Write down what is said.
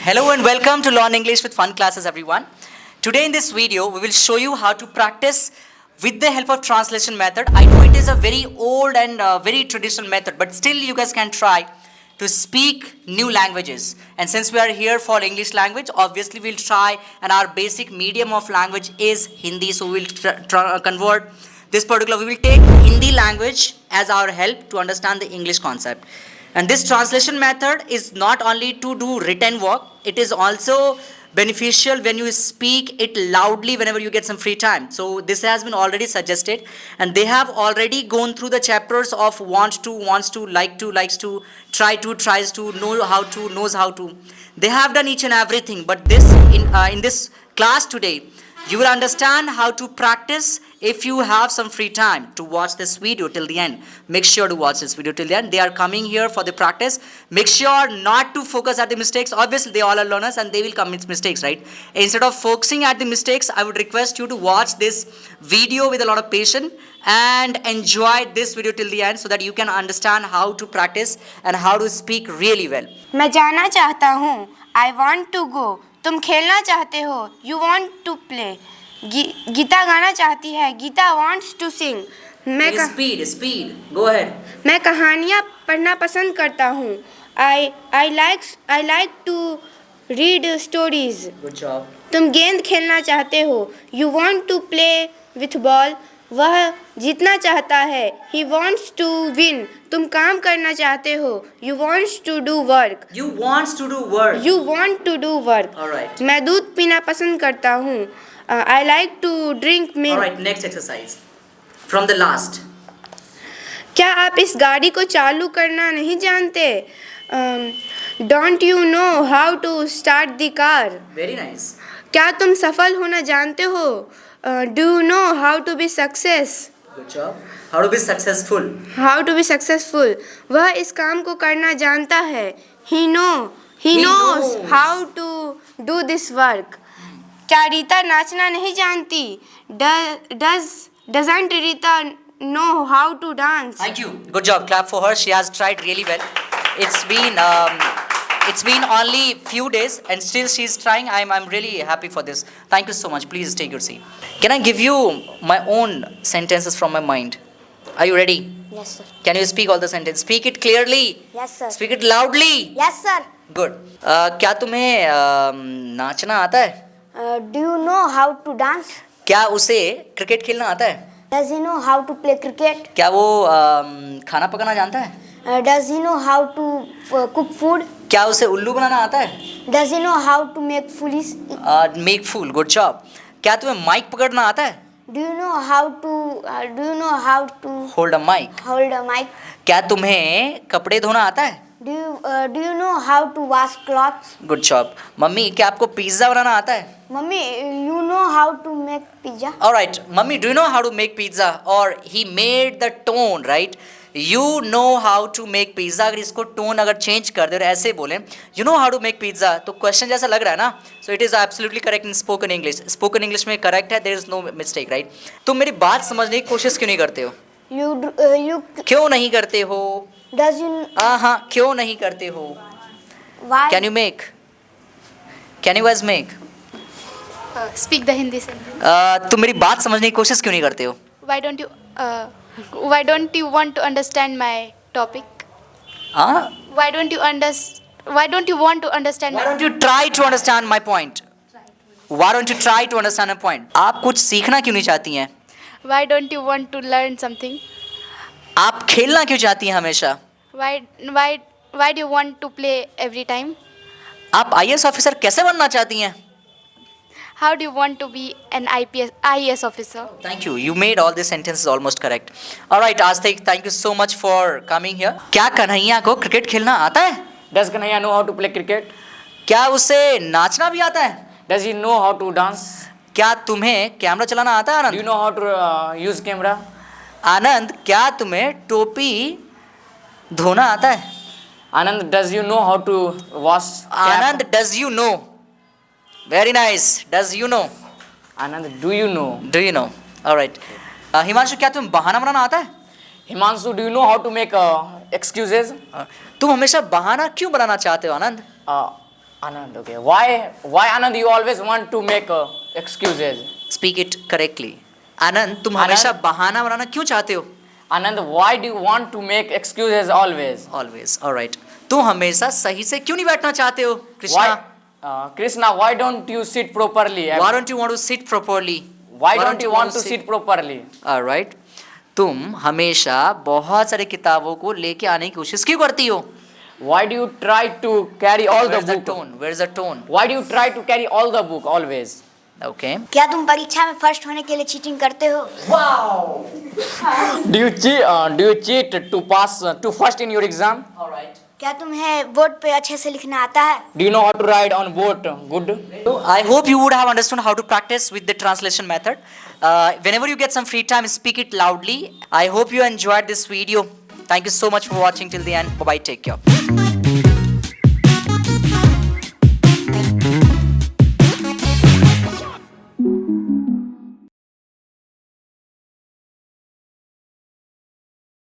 Hello and welcome to Learn English with Fun Classes, everyone. Today in this video, we will show you how to practice with the help of translation method. I know it is a very old and very traditional method, but still you guys can try to speak new languages. And since we are here for English language, obviously we'll try, and our basic medium of language is Hindi, so we'll convert this particular, we will take Hindi language as our help to understand the English concept. And this translation method is not only to do written work, it is also beneficial when you speak it loudly whenever you get some free time. So this has been already suggested, and they have already gone through the chapters of wants to, like to, likes to, try to, tries to, know how to, knows how to. They have done each and everything, but this in this class today, you will understand how to practice if you have some free time to watch this video till the end. Make sure to watch this video till the end. They are coming here for the practice. Make sure not to focus at the mistakes. Obviously, they all are learners and they will commit mistakes, right? Instead of focusing at the mistakes, I would request you to watch this video with a lot of patience and enjoy this video till the end so that you can understand how to practice and how to speak really well. मैं जाना चाहता हूँ. I want to go. तुम खेलना चाहते हो. You want to play. Gita गाना चाहती है. Gita wants to sing. Speed. Go ahead. मैं कहानियाँ पढ़ना पसंद करता हूँ. I like to read stories. Good job. तुम गेंद खेलना चाहते हो. You want to play with ball. वह जीतना चाहता है. He wants to win. तुम काम करना चाहते हो. You wants to do work. You wants to do work. You want to do work. All right. मैं दूध पीना पसंद करता हूँ. I like to drink milk. All right, next exercise. From the last. क्या आप इस गाड़ी को चालू करना नहीं जानते? Don't you know how to start the car? Very nice. क्या तुम सफल होना जानते हो? Do you know how to be success? Good job. How to be successful? How to be successful? वह इस काम को करना जानता है. He knows how to do this work. क्या रीता नाचना नहीं जानती? Doesn't Rita know how to dance? Thank you. Good job. Clap for her. She has tried really well. It's been only few days and still she's trying. I'm really happy for this. Thank you so much. Please take your seat. Can I give you my own sentences from my mind? Are you ready? Yes, sir. Can you speak all the sentences? Speak it clearly. Yes, sir. Speak it loudly. Yes, sir. Good. क्या तुम्हें नाचना आता है? Do you know how to dance? क्या उसे cricket खेलना आता है? Does he know how to play cricket? क्या वो खाना पकाना जानता है? Does he know how to cook food? क्या उसे उल्लू बनाना आता है? Does he know how to make foolish? Make fool. Good job. क्या तुम्हें माइक पकड़ना आता है? Do you know how to Hold a mic. hold a mic? क्या तुम्हें कपड़े धोना आता है? Do you know how to wash clothes? Good job. Mummy क्या आपको पिज्जा बनाना आता है? Mummy, you know how to make pizza? Alright, mummy, do you know how to make pizza? Or he made the tone, right? You know how to make pizza. अगर इसको tone अगर change कर दे और ऐसे बोले, you know how to make pizza, तो question जैसा लग रहा है ना? So it is absolutely correct in spoken English. Spoken English में correct है, there is no mistake, right? तुम मेरी बात समझने की कोशिश क्यों नहीं करते हो? You क्यों नहीं करते हो? does you हाँ, क्यों नहीं करते हो? why? Can you make? Can you guys make? Speak the Hindi sentence. तुम मेरी बात समझने की कोशिश क्यों नहीं करते हो? Why don't you want to understand my topic? हाँ? Why don't you want to understand Why my don't you try to understand my point? Why don't you try to understand my point? आप कुछ सीखना क्यों नहीं चाहती हैं? Why don't you want to learn something? आप खेलना क्यों चाहती हैं हमेशा? Why do you want to play every time? आप IAS ऑफिसर कैसे बनना चाहती हैं? How do you want to be an IAS officer? Thank you. You made all these sentences almost correct. All right, Astik, thank you so much for coming here. क्या कन्हैया को cricket खेलना आता है? Does Kanhaiya know how to play cricket? क्या उसे नाचना भी आता है? Does he know how to dance? क्या तुम्हें कैमरा चलाना आता है Do Anand? you know how to use camera? आनंद, क्या तुम्हें टोपी धोना आता है? Anand, does you know how to wash cap? Anand, does you know? Very nice. Does you know? Anand, do you know? Do you know? All right. Himanshu, क्या तुम्हें बहाना बनाना आता है? Himanshu, do you know how to make excuses? तुम हमेशा बहाना क्यों बनाना चाहते हो आनंद? Anand, okay. Why Anand, you always want to make excuses? Speak it correctly. आनंद, तुम हमेशा बहाना बनाना क्यों चाहते हो? Anand, why do you want to make excuses always? Always. All right. तुम हमेशा सही से क्यों नहीं बैठना चाहते हो, Krishna? Why, Krishna, why don't you sit properly? Why don't you want to sit properly? Why don't you want to sit properly? All right. तुम हमेशा बहुत सारी किताबों को लेके आने की कोशिश क्यों करती हो? Why do you try to carry all Where's the the book? tone? Where's the tone? Why do you try to carry all the book always? Okay. क्या तुम परीक्षा में फर्स्ट होने के लिए चीटिंग करते हो? Do you cheat to pass to first in your exam? All right. क्या तुम्हें बोर्ड पे अच्छे से लिखना आता है? Do you know how to write on board? Good. So I hope you would have understood how to practice with the translation method. Whenever you get some free time, speak it loudly. I hope you enjoyed this video. Thank you so much for watching till the end. Bye bye. Take care.